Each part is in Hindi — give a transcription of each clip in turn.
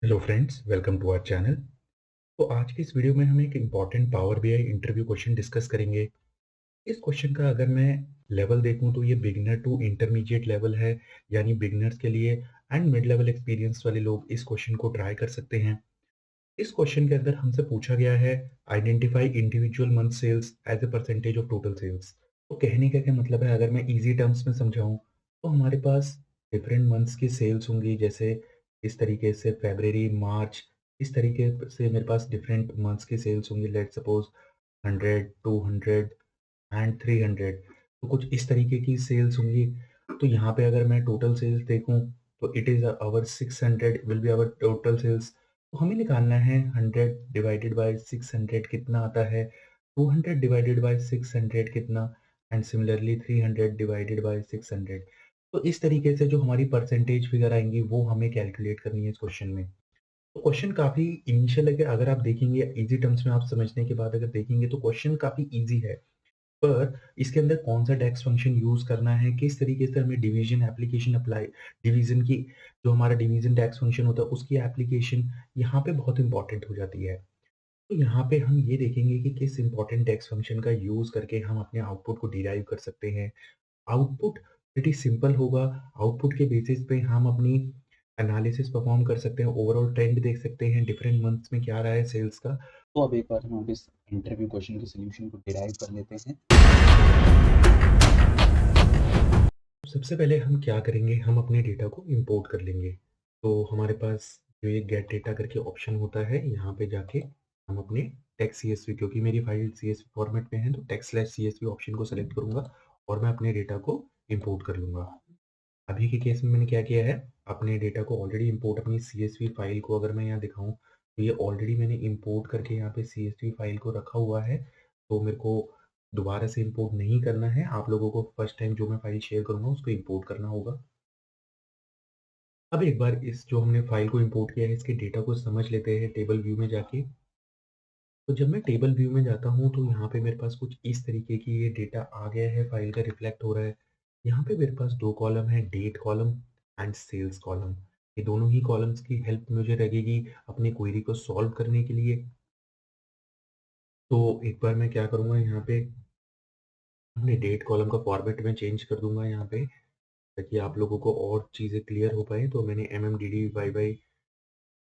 Hello friends, welcome to our channel. तो आज की इस वीडियो में हम एक important Power BI interview question discuss करेंगे। इस क्वेश्चन का अगर मैं लेवल देखूं तो ये बिगिनर टू इंटरमीडिएट लेवल है, यानी बिगिनर्स के लिए एंड मिड लेवल एक्सपीरियंस वाले लोग इस क्वेश्चन को ट्राई कर सकते हैं। इस क्वेश्चन के अंदर हमसे पूछा गया है, identify individual month sales as a percentage of total sales. तो कहने का क्या मतलब है, अगर मैं इजी टर्म्स में समझाऊं तो हमारे पास डिफरेंट मंथ्स की सेल्स होंगी। जैसे इस तरीके से फरवरी, मार्च, इस तरीके से मेरे पास डिफरेंट मंथ्स की सेल्स होंगी। Let suppose 100, 200 and 300। तो कुछ इस तरीके की सेल्स होंगी। तो यहाँ पे अगर मैं टोटल सेल्स देखूं तो it is our 600 will be our total sales. तो हमें निकालना है 100 डिवाइडेड बाय 600 कितना आता है, 200 डिवाइडेड बाय 600 कितना, एंड सिमिलरली 300 डिवाइडेड बाय 600। तो इस तरीके से जो हमारी परसेंटेज फिगर आएंगी वो हमें कैलकुलेट करनी है इस क्वेश्चन में। तो क्वेश्चन काफी इनिशियल है कि अगर आप देखेंगे इजी टर्म्स में, आप समझने के बाद अगर देखेंगे तो क्वेश्चन काफी इजी है। पर इसके अंदर कौन सा डेक्स फंक्शन यूज करना है, किस तरीके से हमें डिवीजन एप्लीकेशन अप्लाई, डिवीजन की जो हमारा डिवीजन डेक्स फंक्शन होता है उसकी एप्लीकेशन यहाँ पे बहुत इंपॉर्टेंट हो जाती है। तो यहाँ पे हम ये देखेंगे कि किस इंपॉर्टेंट डेक्स फंक्शन का यूज करके हम अपने आउटपुट को डिराइव कर सकते हैं। आउटपुट प्रीटी सिंपल होगा। आउटपुट के बेसिस पे हम अपनी एनालिसिस परफॉर्म कर सकते हैं, ओवरऑल ट्रेंड देख सकते हैं डिफरेंट मंथ्स में क्या रहा है सेल्स का। तो अब एक बार हम इस इंटरव्यू क्वेश्चन के सॉल्यूशन को डिराइव कर लेते हैं। सबसे पहले हम क्या करेंगे, हम अपने डेटा को इंपोर्ट कर लेंगे। तो हमारे पास जो ये गेट डेटा करके ऑप्शन होता है, यहाँ पे जाके हम अपने टेक्स्ट सीएसवी, क्योंकि मेरी फाइल सीएसवी फॉर्मेट में है तो टेक्स्ट स्लैश सीएसवी ऑप्शन को सेलेक्ट करूंगा और मैं अपने डेटा को इंपोर्ट कर लूंगा। अभी के केस में मैंने क्या किया है, अपने डेटा को ऑलरेडी इंपोर्ट, अपनी सीएसवी फाइल को अगर मैं यहाँ दिखाऊं तो ये ऑलरेडी मैंने इंपोर्ट करके यहाँ पे सीएसवी फाइल को रखा हुआ है। तो मेरे को दोबारा से इंपोर्ट नहीं करना है, आप लोगों को फर्स्ट टाइम जो मैं फाइल शेयर करूंगा उसको इंपोर्ट करना होगा। अब एक बार इस जो हमने फाइल को इंपोर्ट किया है इसके डेटा को समझ लेते हैं टेबल व्यू में जाके। तो जब मैं टेबल व्यू में जाता हूँ तो यहाँ पे मेरे पास कुछ इस तरीके की ये डेटा आ गया है, फाइल का रिफ्लेक्ट हो रहा है। यहाँ पे मेरे पास दो कॉलम है, date column and sales column. ये दोनों ही कॉलम्स की हेल्प मुझे लगेगी अपनी क्वेरी को सॉल्व करने के लिए। तो एक बार मैं क्या करूँगा, यहाँ पे अपने डेट कॉलम का फॉर्मेट में चेंज कर दूंगा यहाँ पे, ताकि आप लोगों को और चीज़ें क्लियर हो पाए। तो मैंने M M D D Y by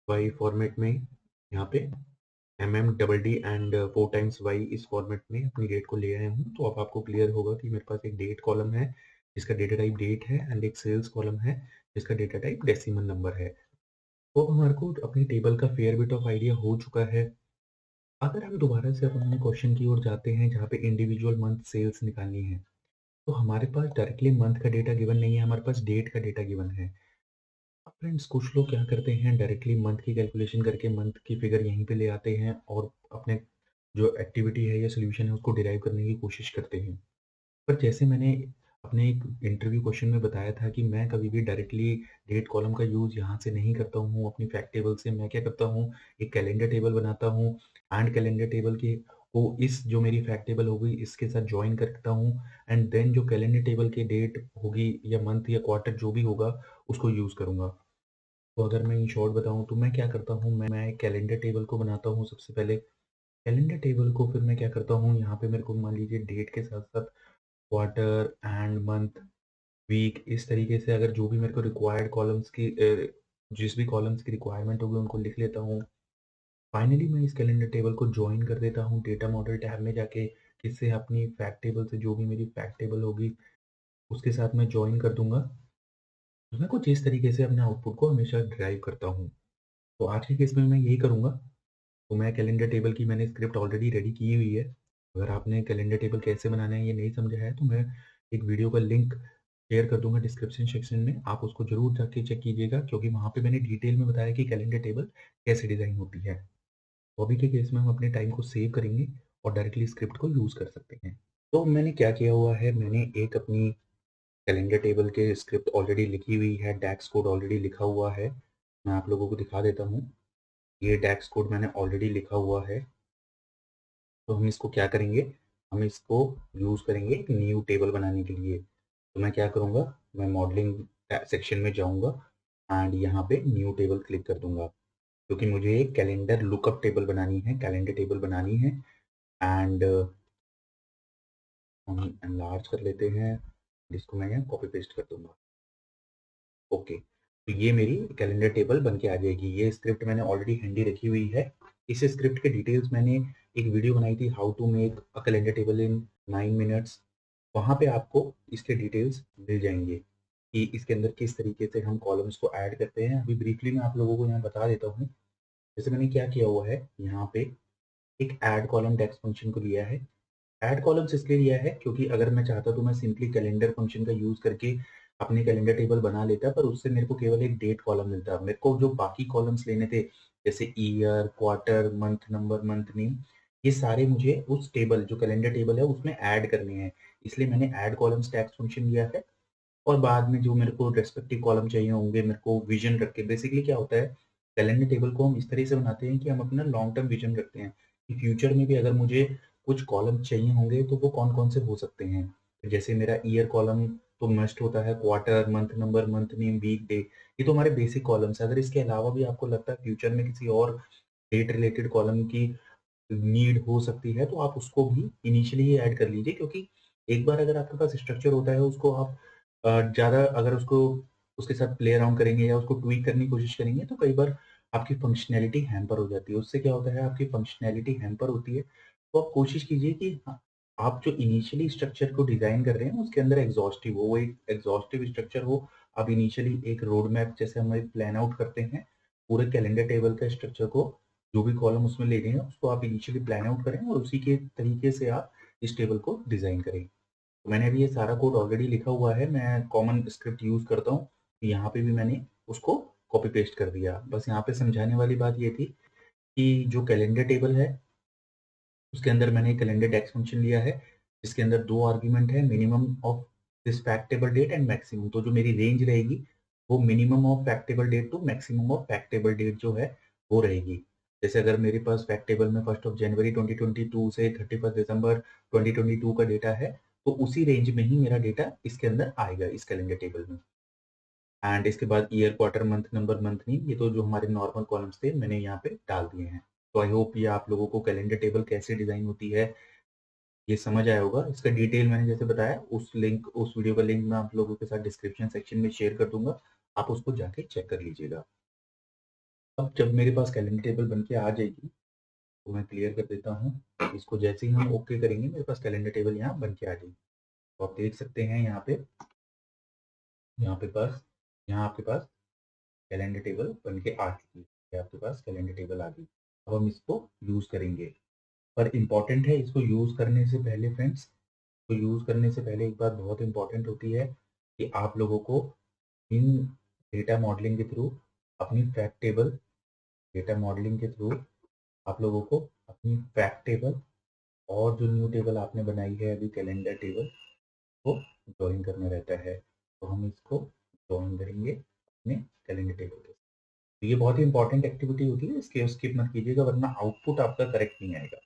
Y format में यहाँ पे MM एंड 4 टाइम्स वाई इस फॉर्मेट में अपनी डेट को ले आया हूँ। तो अब आपको क्लियर होगा कि मेरे पास एक डेट कॉलम है जिसका डेटा टाइप डेट है, एंड एक सेल्स कॉलम है जिसका डेटा टाइप डेसिमल नंबर है। तो अब हमारे को अपनी टेबल का फेयर बिट ऑफ आइडिया हो चुका है। अगर हम दोबारा से अपने क्वेश्चन की ओर जाते हैं जहाँ पे इंडिविजुअल मंथ सेल्स निकालनी है, तो हमारे पास डायरेक्टली मंथ का डेटा गिवन नहीं है, हमारे पास डेट का डेटा गिवन है। अब फ्रेंड्स कुछ लोग क्या करते हैं, डायरेक्टली मंथ की कैलकुलेशन करके मंथ की फिगर यहीं पे ले आते हैं और अपने जो एक्टिविटी है या सोल्यूशन है उसको डिराइव करने की कोशिश करते हैं। पर जैसे मैंने अपने एक इंटरव्यू क्वेश्चन में बताया था कि मैं कभी भी डायरेक्टली डेट कॉलम का यूज़ यहाँ से नहीं करता हूँ। अपनी फैक्ट टेबल से मैं क्या करता हूँ, एक कैलेंडर टेबल बनाता हूँ एंड कैलेंडर टेबल के को इस जो मेरी फैक्ट टेबल होगी इसके साथ जॉइन करता हूँ, एंड देन जो कैलेंडर टेबल की डेट होगी या मंथ या क्वार्टर जो भी होगा उसको यूज़ करूँगा। तो अगर मैं इन शॉर्ट बताऊँ तो मैं क्या करता हूँ, मैं एक कैलेंडर टेबल को बनाता हूँ सबसे पहले। कैलेंडर टेबल को फिर मैं क्या करता हूँ, यहाँ पे मेरे को मान लीजिए डेट के साथ साथ क्वार्टर एंड मंथ, वीक, इस तरीके से अगर जो भी मेरे को रिक्वायर्ड कॉलम्स की जिस भी कॉलम्स की रिक्वायरमेंट होगी उनको लिख लेता हूँ। फाइनली मैं इस कैलेंडर टेबल को जॉइन कर देता हूँ डेटा मॉडल टैब में जाके, किससे, अपनी फैक्ट टेबल से, जो भी मेरी फैक्ट टेबल होगी उसके साथ मैं जॉइन कर दूंगा। तो मैं कुछ इस तरीके से अपने आउटपुट को हमेशा ड्राइव करता हूँ। तो आज के केस में मैं यही करूँगा। तो मैं कैलेंडर टेबल की मैंने स्क्रिप्ट ऑलरेडी रेडी की हुई है। अगर आपने कैलेंडर टेबल कैसे बनाना है ये नहीं समझा है तो मैं एक वीडियो का लिंक शेयर कर दूंगा डिस्क्रिप्शन सेक्शन में, आप उसको जरूर जाके चेक कीजिएगा, क्योंकि वहाँ पे मैंने डिटेल में बताया कि कैलेंडर टेबल कैसे डिज़ाइन होती है। तो अभी के केस में हम अपने टाइम को सेव करेंगे और डायरेक्टली स्क्रिप्ट को यूज़ कर सकते हैं। तो मैंने क्या किया हुआ है, मैंने एक अपनी कैलेंडर टेबल के स्क्रिप्ट ऑलरेडी लिखी हुई है, डैक्स कोड ऑलरेडी लिखा हुआ है। मैं आप लोगों को दिखा देता हूँ। ये डैक्स कोड मैंने ऑलरेडी लिखा हुआ है। तो हम इसको क्या करेंगे, हम इसको यूज़ करेंगे एक न्यू टेबल बनाने के लिए। तो मैं क्या करूँगा, मैं मॉडलिंग सेक्शन में जाऊँगा एंड यहाँ पे न्यू टेबल क्लिक कर दूंगा। क्योंकि मुझे एक कैलेंडर लुकअप टेबल बनानी है, कैलेंडर टेबल बनानी है। एंड हम एनलार्ज कर लेते हैं, जिसको मैं यहाँ कॉपी पेस्ट कर दूंगा। ओके, तो ये मेरी कैलेंडर टेबल बन के आ जाएगी। ये स्क्रिप्ट मैंने ऑलरेडी हैंडी रखी हुई है। इस स्क्रिप्ट के डिटेल्स मैंने एक वीडियो बनाई थी, how to make a calendar table in 9 minutes. वहाँ पे आपको इसके डिटेल्स मिल जाएंगे कि इसके अंदर किस तरीके से हम कॉलम्स को ऐड करते हैं। अभी ब्रीफली मैं आप लोगों को यहाँ बता देता हूँ। जैसे मैंने क्या किया हुआ है, यहाँ पे एक ऐड कॉलम टेक्स्ट फंक्शन को लिया है। ऐड कॉलम्स इसलिए लिया है क्योंकि अगर मैं चाहता तो मैं सिंपली कैलेंडर फंक्शन का यूज करके अपने कैलेंडर टेबल बना लेता, पर उससे मेरे को केवल एक डेट कॉलम मिलता। मेरे को जो बाकी कॉलम्स लेने थे, जैसे year, quarter, month number, month name, ये सारे मुझे उस टेबल, जो कैलेंडर टेबल है, उसमें ऐड करने हैं। इसलिए मैंने ऐड कॉलम्स टेक्स्ट फंक्शन लिया है। और बाद में जो मेरे को रेस्पेक्टिव कॉलम चाहिए होंगे, मेरे को विजन रख के, बेसिकली क्या होता है, कैलेंडर टेबल को हम इस तरह से बनाते हैं कि हम अपना लॉन्ग टर्म विजन रखते हैं कि फ्यूचर में भी अगर मुझे कुछ कॉलम चाहिए होंगे तो वो कौन कौन से हो सकते हैं। तो जैसे मेरा ईयर कॉलम तो मस्ट होता है, quarter, month number, month name, week day, ये तो हमारे बेसिक कॉलम्स है। अगर इसके अलावा भी आपको लगता है फ्यूचर में किसी और डेट रिलेटेड कॉलम की नीड हो सकती है, तो आप उसको भी इनिशियली ही ऐड कर लीजिए। क्योंकि एक बार अगर आपके पास स्ट्रक्चर होता है, उसको आप ज़्यादा अगर उसको उसके साथ प्ले अराउंड करेंगे या उसको ट्वीक करने की कोशिश करेंगे, तो कई बार आपकी फंक्शनैलिटी हैम्पर हो जाती है। उससे क्या होता है, आपकी फंक्शनैलिटी हैम्पर होती है। तो आप कोशिश कीजिए कि आप जो इनिशियली स्ट्रक्चर को डिज़ाइन कर रहे हैं, उसके अंदर एग्ज़ॉस्टिव हो, वो एक एग्ज़ॉस्टिव स्ट्रक्चर हो। आप इनिशियली एक रोड मैप जैसे हम एक प्लान आउट करते हैं, पूरे कैलेंडर टेबल का स्ट्रक्चर को, जो भी कॉलम उसमें लेने हैं, उसको आप इनिशियली प्लान आउट करें और उसी के तरीके से आप इस टेबल को डिज़ाइन करें। तो मैंने अभी ये सारा कोड ऑलरेडी लिखा हुआ है, मैं कॉमन स्क्रिप्ट यूज़ करता हूँ। यहाँ पे भी मैंने उसको कॉपी पेस्ट कर दिया। बस यहाँ पे समझाने वाली बात ये थी कि जो कैलेंडर टेबल है, उसके अंदर मैंने कैलेंडर टेक्स्ट फंक्शन लिया है, जिसके अंदर 2 आर्गुमेंट है, minimum of this fact table date and maximum. तो जो मेरी रेंज रहेगी, वो minimum of fact table date to maximum of fact table date जो है, वो रहेगी। जैसे अगर मेरे पास फैक्टेबल में 1 जनवरी 2022 से 31 दिसंबर 2022 का डेटा है, तो उसी रेंज में ही मेरा डेटा इसके अंदर आएगा, इस कैलेंडर टेबल में। एंड इसके बाद year, quarter, month number, month name, ये तो जो हमारे नॉर्मल कॉलम्स थे, मैंने यहाँ पे डाल दिए हैं। तो आई होप ये आप लोगों को कैलेंडर टेबल कैसे डिज़ाइन होती है, ये समझ आया होगा। इसका डिटेल मैंने जैसे बताया, उस वीडियो का लिंक मैं आप लोगों के साथ डिस्क्रिप्शन सेक्शन में शेयर कर दूँगा। आप उसको जाके चेक कर लीजिएगा। अब जब मेरे पास कैलेंडर टेबल बन के आ जाएगी, तो मैं क्लियर कर देता हूँ। इसको जैसे ही हम ओके करेंगे, मेरे पास कैलेंडर टेबल यहाँ बन के आ जाएगी। तो आप देख सकते हैं यहाँ पे पास यहाँ आपके पास कैलेंडर टेबल बन के आ चुकी है। ये आपके पास कैलेंडर टेबल आ गई। अब हम इसको यूज़ करेंगे। पर इम्पोर्टेंट है, इसको यूज़ करने से पहले फ्रेंड्स, तो यूज़ करने से पहले एक बात बहुत इम्पोर्टेंट होती है कि आप लोगों को इन डेटा मॉडलिंग के थ्रू अपनी फैक्ट टेबल डेटा मॉडलिंग के थ्रू आप लोगों को अपनी फैक्ट टेबल और जो न्यू टेबल आपने बनाई है अभी, कैलेंडर टेबल, को ज्वाइन करना रहता है। तो हम इसको ज्वाइन करेंगे अपने कैलेंडर टेबल के। तो ये बहुत ही इंपॉर्टेंट एक्टिविटी होती है, इसके स्किप मत कीजिएगा, वरना आउटपुट आपका करेक्ट नहीं आएगा।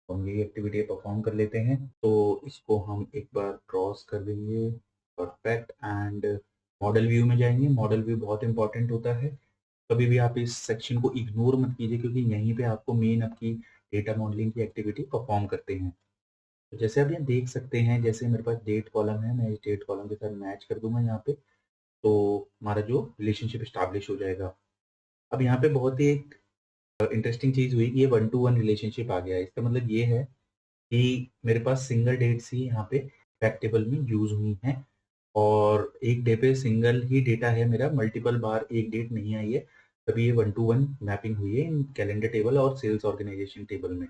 तो हम ये एक्टिविटी परफॉर्म कर लेते हैं। तो इसको हम एक बार क्रॉस कर देंगे, परफेक्ट। एंड मॉडल व्यू में जाएंगे। मॉडल व्यू बहुत इंपॉर्टेंट होता है। कभी भी आप इस सेक्शन को इग्नोर मत कीजिए, क्योंकि यहीं पे आपको मेन आपकी डेटा मॉडलिंग की एक्टिविटी परफॉर्म करते हैं। तो जैसे आप यहाँ देख सकते हैं, जैसे मेरे पास डेट कॉलम है, मैं इस डेट कॉलम के साथ मैच कर दूंगा यहाँ पे, तो हमारा जो रिलेशनशिप स्टैब्लिश हो जाएगा। अब यहाँ पे बहुत ही एक इंटरेस्टिंग चीज़ हुई कि ये 1 टू 1 रिलेशनशिप आ गया है। इसका मतलब ये है कि मेरे पास सिंगल डेट्स ही यहाँ पे फैक्ट टेबल में यूज़ हुई हैं, और एक डे पे सिंगल ही डेटा है मेरा, मल्टीपल बार एक डेट नहीं आई है। तभी ये 1 टू 1 मैपिंग हुई है इन कैलेंडर टेबल और सेल्स ऑर्गेनाइजेशन टेबल में।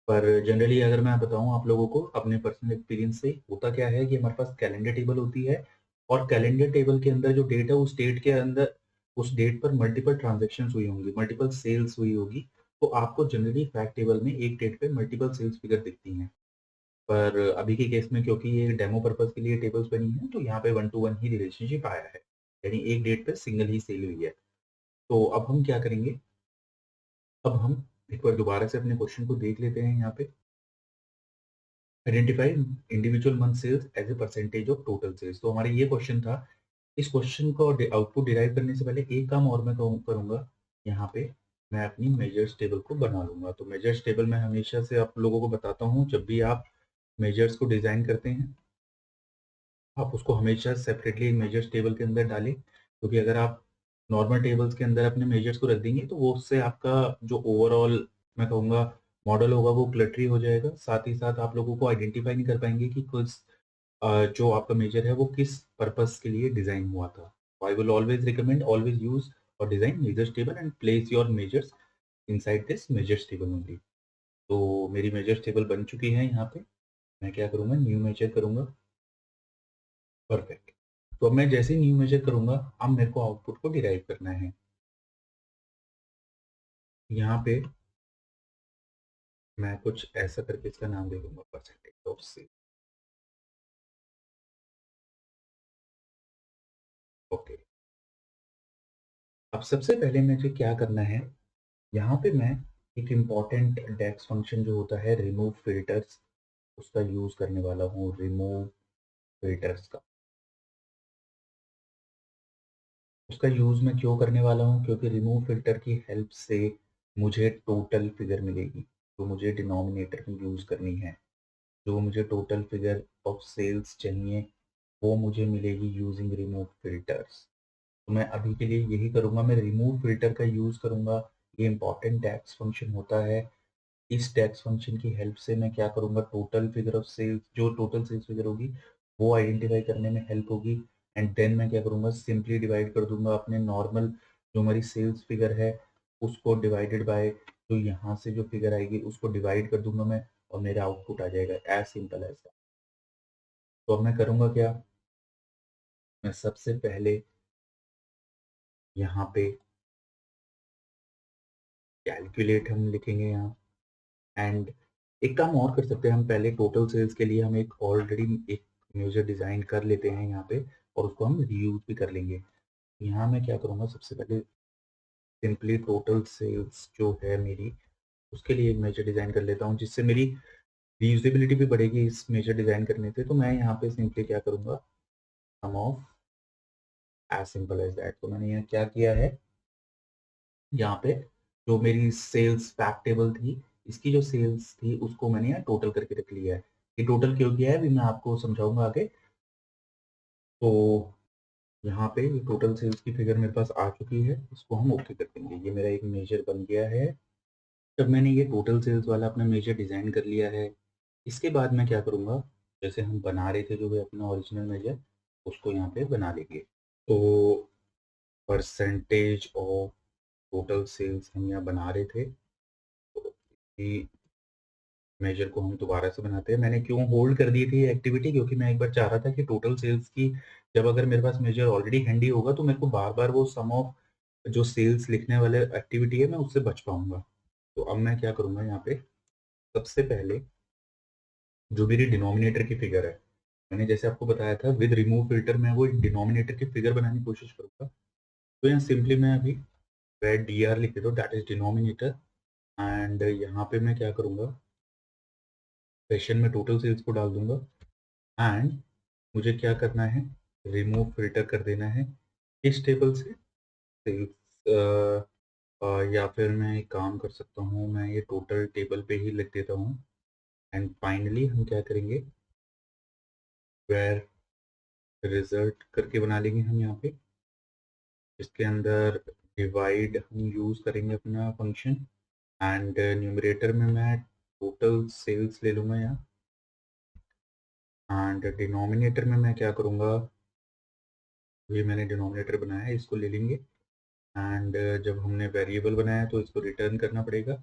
पर जनरली अगर मैं बताऊँ आप लोगों को अपने पर्सनल एक्सपीरियंस से, होता क्या है कि हमारे पास कैलेंडर टेबल होती है, और कैलेंडर टेबल के अंदर जो डेट है, उस डेट के अंदर, उस डेट पर मल्टीपल ट्रांजैक्शंस हुई होंगी, मल्टीपल सेल्स हुई होगी। तो आपको जनरली फैक्ट टेबल में एक डेट पे मल्टीपल सेल्स फिगर दिखती हैं। पर अभी के केस में, क्योंकि ये डेमो पर्पस के लिए टेबल्स बनी है, तो यहाँ पे 1 टू 1 ही रिलेशनशिप आया है, यानी एक डेट पे सिंगल ही सेल हुई है। तो अब हम क्या करेंगे, अब हम एक बार दोबारा से अपने क्वेश्चन को देख लेते हैं। यहाँ पे identify individual month sales as a percentage of total sales, तो हमारा ये क्वेश्चन था। इस क्वेश्चन को आउटपुट डिराइव करने से पहले एक काम और मैं करूंगा, यहाँ पे मैं अपनी मेजर्स टेबल को बना लूँगा। तो मेजर्स टेबल मैं हमेशा से आप लोगों को बताता हूँ, जब भी आप मेजर्स को डिज़ाइन करते हैं, आप उसको हमेशा सेपरेटली मेजर्स टेबल के अंदर डालें, क्योंकि अगर आप नॉर्मल टेबल्स के अंदर अपने मेजर्स को रख देंगे, तो वो उससे आपका जो ओवरऑल मैं कहूँगा मॉडल होगा, वो क्लटरी हो जाएगा। साथ ही साथ आप लोगों को आइडेंटिफ़ाई नहीं कर पाएँगे कि जो आपका मेजर है, वो किस पर्पज़ के लिए डिज़ाइन हुआ था। I will always recommend always use our design measures table and place your measures inside this measures table only. तो मेरी मेजर्स टेबल बन चुकी है यहाँ पे। मैं क्या करूँगा, न्यू मेजर करूँगा। परफेक्ट। तो अब मैं जैसे ही न्यू मेजर करूँगा, अब मेरे को आउटपुट को डिराइव करना है। यहाँ पे मैं कुछ ऐसा करके इसका नाम दे दूँगा, परसेंटेज ऑफ सेल। ओके। अब सबसे पहले मुझे क्या करना है, यहाँ पे मैं एक इम्पोर्टेंट डेक्स फंक्शन जो होता है रिमूव फिल्टर्स, उसका यूज़ करने वाला हूँ, रिमूव फिल्टर्स का। उसका यूज़ मैं क्यों करने वाला हूँ? क्योंकि रिमूव फ़िल्टर की हेल्प से मुझे टोटल फ़िगर मिलेगी, जो मुझे डिनोमिनेटर में यूज़ करनी है। जो मुझे टोटल फ़िगर ऑफ सेल्स चाहिए, वो मुझे मिलेगी यूज़िंग रिमूव फ़िल्टर्स। तो मैं अभी के लिए यही करूँगा, मैं रिमूव फ़िल्टर का यूज़ करूँगा। ये इम्पोर्टेंट डेक्स फंक्शन होता है। इस डेक्स फंक्शन की हेल्प से मैं क्या करूँगा, टोटल फिगर ऑफ सेल्स, जो टोटल सेल्स फिगर होगी, वो आइडेंटिफाई करने में हेल्प होगी। एंड देन मैं क्या करूँगा, सिंपली डिवाइड कर दूँगा अपने नॉर्मल जो हमारी सेल्स फिगर है, उसको डिवाइडेड बाय जो यहाँ से जो फिगर आएगी, उसको डिवाइड कर दूँगा मैं, और मेरा आउटपुट आ जाएगा। As simple as that. तो अब मैं करूँगा क्या, मैं सबसे पहले यहाँ पे कैलकुलेट हम लिखेंगे यहाँ। एंड एक काम और कर सकते हैं हम, पहले टोटल सेल्स के लिए हम एक ऑलरेडी एक मेजर डिज़ाइन कर लेते हैं यहाँ पे, और उसको हम रीयूज़ भी कर लेंगे। यहाँ मैं क्या करूँगा, सबसे पहले सिंपली टोटल सेल्स जो है मेरी, उसके लिए एक मेजर डिज़ाइन कर लेता हूँ, जिससे मेरी रीयूज़ेबिलिटी भी बढ़ेगी इस मेजर डिज़ाइन करने से। तो मैं यहाँ पे सिंपली क्या करूँगा, sum of, as simple as that. तो मैंने यहाँ क्या किया है, यहाँ पे जो मेरी सेल्स फैक्ट टेबल थी, इसकी जो सेल्स थी उसको मैंने यहाँ टोटल करके रख लिया है। ये टोटल क्यों किया है अभी मैं आपको समझाऊँगा आगे। तो यहाँ पे ये टोटल सेल्स की फिगर मेरे पास आ चुकी है, इसको हम ओके कर देंगे। ये मेरा एक मेजर बन गया है। जब मैंने ये टोटल सेल्स वाला अपना मेजर डिज़ाइन कर लिया है, इसके बाद मैं क्या करूँगा, जैसे हम बना रहे थे जो है अपना ओरिजिनल मेजर, उसको यहाँ पे बना लेंगे। तो परसेंटेज ऑफ टोटल सेल्स हम यहाँ बना रहे थे, तो इसी मेजर को हम दोबारा से बनाते हैं। मैंने क्यों होल्ड कर दी थी ये एक्टिविटी, क्योंकि मैं एक बार चाह रहा था कि टोटल सेल्स की जब अगर मेरे पास मेजर ऑलरेडी हैंडी होगा, तो मेरे को बार-बार वो सम ऑफ जो सेल्स लिखने वाले एक्टिविटी है, मैं उससे बच पाऊँगा। तो अब मैं क्या करूँगा यहाँ पे, सबसे पहले जो मेरी डिनोमिनेटर की फिगर है, मैंने जैसे आपको बताया था विद रिमूव फ़िल्टर मैं वो डिनोमिनेटर की फिगर बनाने की कोशिश करूँगा। तो यहाँ सिंपली मैं अभी वैट डीआर लिख देता हूँ, दैट इज़ डिनोमिनेटर। एंड यहाँ पे मैं क्या करूँगा, क्वेश्चन में टोटल सेल्स को डाल दूँगा। एंड मुझे क्या करना है, रिमूव फ़िल्टर कर देना है इस टेबल से सेल्स, या फिर मैं एक काम कर सकता हूँ, मैं ये टोटल टेबल पे ही लिख देता हूँ। एंड फाइनली हम क्या करेंगे, वेयर रिजल्ट करके बना लेंगे हम यहाँ पे, इसके अंदर डिवाइड हम यूज़ करेंगे अपना फंक्शन। एंड न्यूमरेटर में मैं टोटल सेल्स ले लूँगा यहाँ। एंड डिनोमिनेटर में मैं क्या करूँगा, ये मैंने डिनोमिनेटर बनाया है, इसको ले लेंगे। एंड जब हमने वेरिएबल बनाया तो इसको रिटर्न करना पड़ेगा,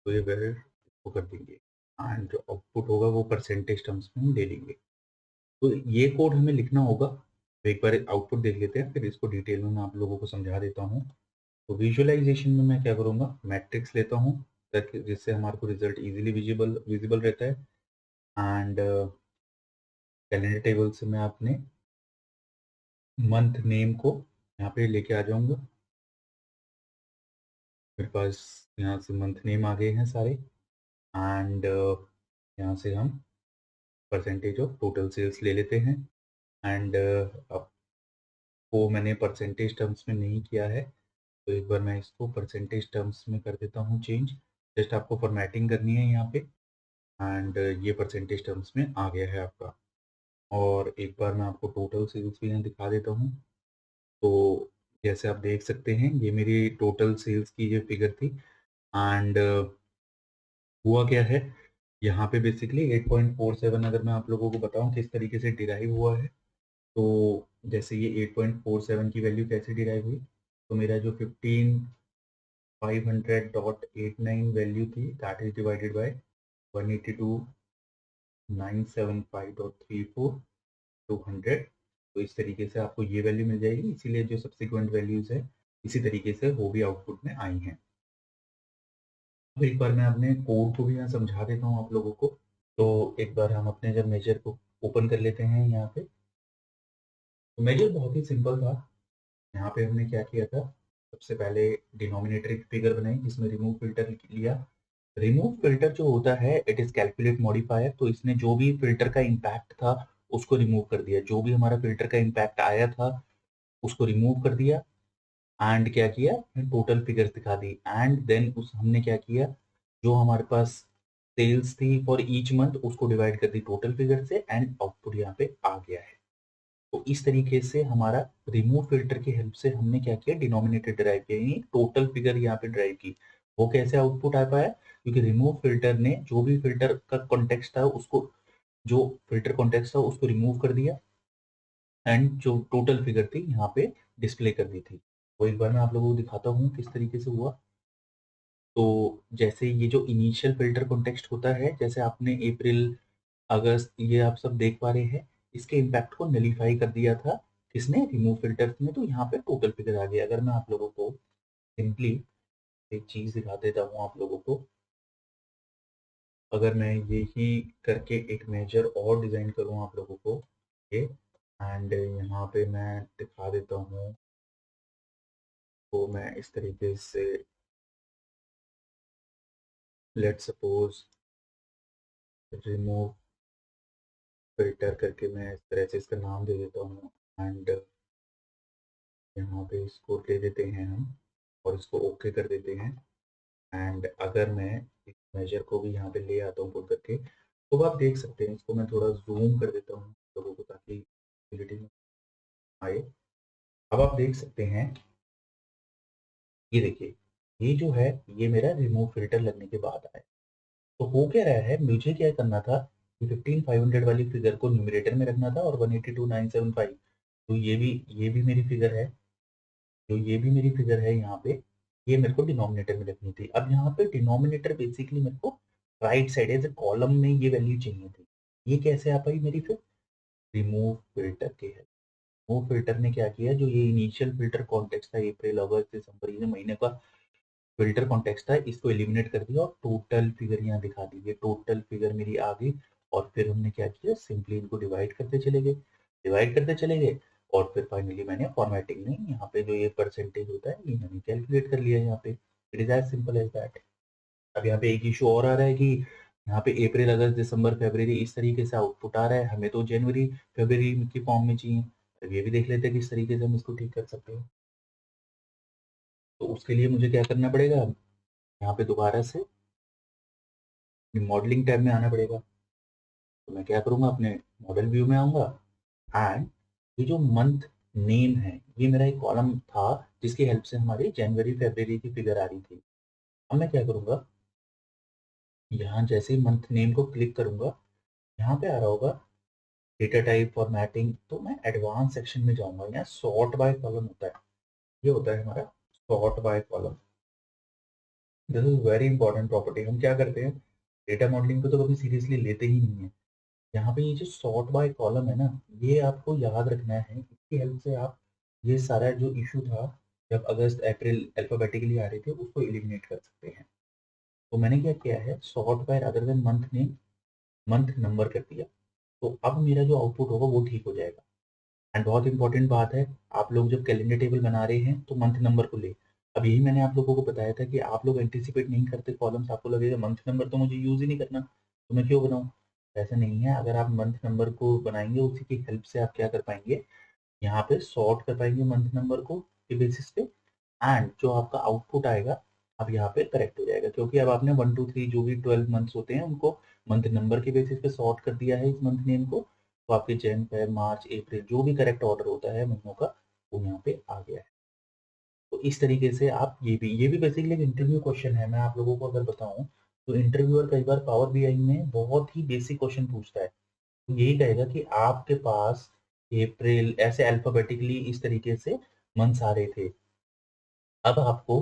तो ये वेर इसको कर देंगे। एंड जो आउटपुट होगा वो परसेंटेज टर्म्स में हम ले लेंगे। तो ये कोड हमें लिखना होगा। तो एक बार आउटपुट देख लेते हैं, फिर इसको डिटेल में मैं आप लोगों को समझा देता हूँ। तो विजुअलाइजेशन में मैं क्या करूँगा, मैट्रिक्स लेता हूँ, ताकि जिससे हमारे को रिजल्ट इजीली विजिबल विजिबल रहता है। एंड कैलेंडर टेबल से मैं अपने मंथ नेम को यहाँ पे लेके आ जाऊँगा। मेरे पास यहाँ से मंथ नेम आ गए हैं सारे। एंड यहाँ से हम परसेंटेज ऑफ टोटल सेल्स ले लेते हैं। एंड अब वो मैंने परसेंटेज टर्म्स में नहीं किया है, तो एक बार मैं इसको परसेंटेज टर्म्स में कर देता हूँ चेंज। जस्ट आपको फॉर्मेटिंग करनी है यहाँ पे एंड ये परसेंटेज टर्म्स में आ गया है आपका। और एक बार मैं आपको टोटल सेल्स भी यहाँ दिखा देता हूँ। तो जैसे आप देख सकते हैं ये मेरी टोटल सेल्स की ये फिगर थी एंड हुआ क्या है, यहाँ पे बेसिकली 8.47 अगर मैं आप लोगों को बताऊँ किस तरीके से डिराइव हुआ है, तो जैसे ये 8.47 की वैल्यू कैसे डिराइव हुई, तो मेरा जो 15,500.89 वैल्यू थी दैट इज डिवाइडेड बाय 182,975.34 200। तो इस तरीके से आपको ये वैल्यू मिल जाएगी, इसीलिए जो सब्सिक्वेंट वैल्यूज है इसी तरीके से वो भी आउटपुट में आई हैं। अब एक बार मैं अपने कोड को भी यहाँ समझा देता हूँ आप लोगों को। तो एक बार हम अपने जब मेजर को ओपन कर लेते हैं यहाँ पे, तो मेजर बहुत ही सिंपल था। यहाँ पे हमने क्या किया था, सबसे पहले डिनोमिनेटर की फिगर बनाई जिसमें रिमूव फिल्टर लिया। रिमूव फिल्टर जो होता है इट इज कैलकुलेट मॉडिफायर, तो इसने जो भी फिल्टर का इम्पैक्ट था उसको रिमूव कर दिया, जो भी हमारा फिल्टर का इम्पैक्ट आया था उसको रिमूव कर दिया एंड क्या किया, टोटल फिगर्स दिखा दी एंड देन उस हमने क्या किया, जो हमारे पास सेल्स थी फॉर ईच मंथ उसको डिवाइड कर दी टोटल फिगर से एंड आउटपुट यहाँ पे आ गया है। तो इस तरीके से हमारा रिमूव फिल्टर की हेल्प से हमने क्या किया, डिनोमिनेटर ड्राइव किया, यानी टोटल फिगर यहाँ पे ड्राइव की। वो कैसे आउटपुट आ पाया, क्योंकि रिमूव फिल्टर ने जो भी फिल्टर का कॉन्टेक्स्ट था उसको, जो फिल्टर कॉन्टेक्स्ट था उसको रिमूव कर दिया एंड जो टोटल फिगर थी यहाँ पे डिस्प्ले कर दी थी। तो एक बार मैं आप लोगों को दिखाता हूँ किस तरीके से हुआ। तो जैसे ये जो इनिशियल फिल्टर कॉन्टेक्स्ट होता है, जैसे आपने अप्रैल अगस्त ये आप सब देख पा रहे हैं, इसके इम्पैक्ट को नलीफाई कर दिया था किसने, रिमूव फिल्टर ने। तो यहाँ पे टोटल फिगर आ गया। अगर मैं आप लोगों को सिंपली एक चीज दिखा देता हूँ आप लोगों को, अगर मैं यही करके एक मेजर और डिजाइन करूँ आप लोगों को ये एंड यहाँ पे मैं दिखा देता हूँ, तो मैं इस तरीके से लेट सपोज रिमूव फिल्टर करके मैं इस तरह से इसका नाम दे देता हूँ एंड यहाँ पे इसको दे देते हैं हम और इसको ओके कर देते हैं एंड अगर मैं इस मेजर को भी यहाँ पे ले आता हूँ पुट करके, तो आप देख सकते हैं, इसको मैं थोड़ा जूम कर देता हूँ लोगों को ताकि क्लियरिटी में आए। अब आप देख सकते हैं, ये देखिए, ये जो है ये मेरा रिमूव फिल्टर लगने के बाद आया। तो हो क्या रहा है, मुझे क्या करना था, ये 15,500 वाली फिगर को न्यूमरेटर में रखना था और 182,975, तो ये भी मेरी फिगर है, तो ये भी मेरी फिगर है यहाँ पे, ये मेरे को डिनोमिनेटर में रखनी थी। अब यहाँ पे डिनोमिनेटर बेसिकली मेरे को right side as a column में ये वैल्यू चाहिए थी। ये कैसे आ पाई मेरी फिर, रिमूव फिल्टर के है। रिमूव फिल्टर ने क्या किया, जो ये इनिशियल फिल्टर कॉन्टेक्स्ट था अप्रैल अगस्त दिसंबर ये महीने का फिल्टर कॉन्टेक्स्ट था, इसको एलिमिनेट कर दिया और टोटल फिगर यहाँ दिखा दी। ये टोटल फिगर मेरी आ गई और फिर हमने क्या किया, सिंपली इनको डिवाइड करते चले गए, डिवाइड करते चले गए और फिर फाइनली मैंने फॉर्मेटिंग में यहाँ पे जो ये परसेंटेज होता है ये मैंने कैलकुलेट कर लिया यहाँ पे। It is as simple as that. अब यहाँ पे एक इशू और आ रहा है कि यहाँ पे अप्रैल अगस्त दिसंबर फरवरी इस तरीके से आउटपुट आ रहा है, हमें तो जनवरी फरवरी की फॉर्म में चाहिए। अब ये भी देख लेते हैं किस तरीके से हम इसको ठीक कर सकते हैं। तो उसके लिए मुझे क्या करना पड़ेगा, यहाँ पे दोबारा से मॉडलिंग टैब में आना पड़ेगा। तो मैं क्या करूंगा, अपने मॉडल व्यू में आऊंगा एंड ये जो मंथ नेम है ये मेरा एक कॉलम था जिसकी हेल्प से हमारी जनवरी फरवरी की फिगर आ रही थी। अब मैं क्या करूंगा, यहाँ जैसे ही मंथ नेम को क्लिक करूंगा, यहाँ पे आ रहा होगा डेटा टाइप फॉर्मेटिंग, तो मैं एडवांस सेक्शन में जाऊंगा। यहाँ सॉर्ट बाय कॉलम होता है, ये होता है हमारा sort by column. This is very important property. हम क्या करते हैं, डेटा मॉडलिंग को तो कभी सीरियसली लेते ही नहीं है। यहाँ पे ये जो सॉर्ट बाय कॉलम है ना, ये आपको याद रखना है, इसकी हेल्प से आप ये सारा जो इशू था जब अगस्त अप्रैल अल्फाबेटिकली आ रहे थे उसको एलिमिनेट कर सकते हैं। तो मैंने क्या किया है, sort by other than month name month number कर दिया, तो अब मेरा जो आउटपुट होगा वो ठीक हो जाएगा। एंड बहुत इंपॉर्टेंट बात है, आप लोग जब कैलेंडर टेबल बना रहे हैं तो मंथ नंबर को ले। अब यही मैंने आप लोगों को बताया था कि आप लोग एंटिसिपेट नहीं करते कॉलम्स, आपको लगेगा मंथ नंबर तो मुझे यूज ही नहीं करना तो मैं क्यों बनाऊं। ऐसा नहीं है, अगर आप मंथ नंबर को बनाएंगे उसी की हेल्प से आप क्या कर पाएंगे, यहाँ पे सॉर्ट कर पाएंगे मंथ नंबर को के बेसिस पे एंड जो आपका आउटपुट आएगा अब यहाँ पे करेक्ट हो जाएगा, क्योंकि अब आपने 1 2 3 जो भी 12 मंथ्स होते हैं उनको मंथ नंबर के बेसिस पे सॉर्ट कर दिया है इस मंथ नेम को। तो आपके जैन, फेब, मार्च, अप्रैल जो भी करेक्ट ऑर्डर होता है महीनों का वो यहाँ पे आ गया है। तो इस तरीके से आप ये भी बेसिकली एक इंटरव्यू क्वेश्चन है। मैं आप लोगों को अगर बताऊं तो इंटरव्यूअर कई बार पावर बीआई में बहुत ही बेसिक क्वेश्चन पूछता है। तो यही कहेगा कि आपके पास अप्रैल ऐसे अल्फाबेटिकली इस तरीके से मंथ्स आ रहे थे, अब आपको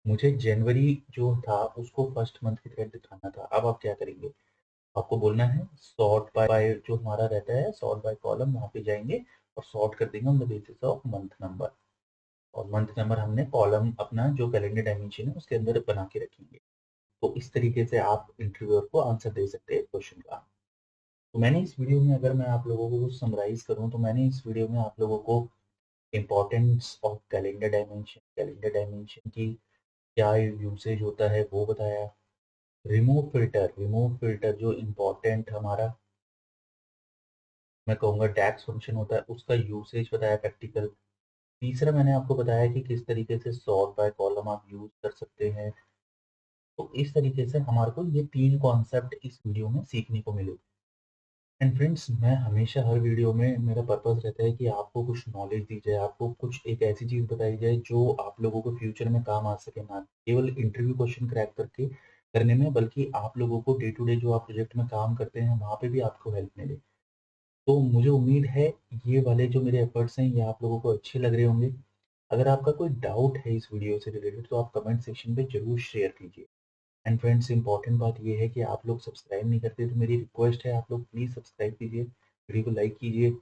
मुझे जनवरी जो था उसको फर्स्ट मंथ की तरह दिखाना था। अब आप क्या करेंगे, आपको बोलना है सॉर्ट बाय जो हमारा रहता है सॉर्ट बाय कॉलम, वहां पे जाएंगे और सॉर्ट कर देंगे on the basis of month number. और मंथ नंबर हमने कॉलम अपना जो कैलेंडर डायमेंशन है उसके अंदर बना के रखेंगे। तो इस तरीके से आप इंटरव्यूअर को आंसर दे सकते हैं क्वेश्चन का। तो मैंने इस वीडियो में, अगर मैं आप लोगों को समराइज करूं, तो मैंने इस वीडियो में आप लोगों को इम्पोर्टेंस ऑफ कैलेंडर डायमेंशन की क्या यूसेज होता है वो बताया। रिमूव फिल्टर जो इम्पोर्टेंट हमारा मैं कहूँगा डैक्स फंक्शन होता है उसका यूसेज बताया प्रैक्टिकल। तीसरा मैंने आपको बताया कि किस तरीके से सॉर्ट बाय कॉलम आप यूज कर सकते हैं। तो इस तरीके से हमारे को ये 3 कॉन्सेप्ट इस वीडियो में सीखने को मिले। एंड फ्रेंड्स, मैं हमेशा हर वीडियो में मेरा पर्पस रहता है कि आपको कुछ नॉलेज दी जाए, आपको कुछ एक ऐसी चीज़ बताई जाए जो आप लोगों को फ्यूचर में काम आ सके, ना केवल इंटरव्यू क्वेश्चन क्रैक करके करने में, बल्कि आप लोगों को डे टू डे जो आप प्रोजेक्ट में काम करते हैं वहाँ पे भी आपको हेल्प मिले। तो मुझे उम्मीद है ये वाले जो मेरे एफर्ट्स हैं ये आप लोगों को अच्छे लग रहे होंगे। अगर आपका कोई डाउट है इस वीडियो से रिलेटेड तो आप कमेंट सेक्शन पे ज़रूर शेयर कीजिए। एंड फ्रेंड्स, इंपॉर्टेंट बात ये है कि आप लोग सब्सक्राइब नहीं करते, तो मेरी रिक्वेस्ट है आप लोग प्लीज़ सब्सक्राइब कीजिए, वीडियो को लाइक कीजिए।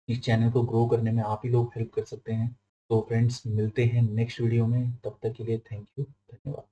इस चैनल को ग्रो करने में आप ही लोग हेल्प कर सकते हैं। तो फ्रेंड्स, मिलते हैं नेक्स्ट वीडियो में, तब तक के लिए थैंक यू, धन्यवाद।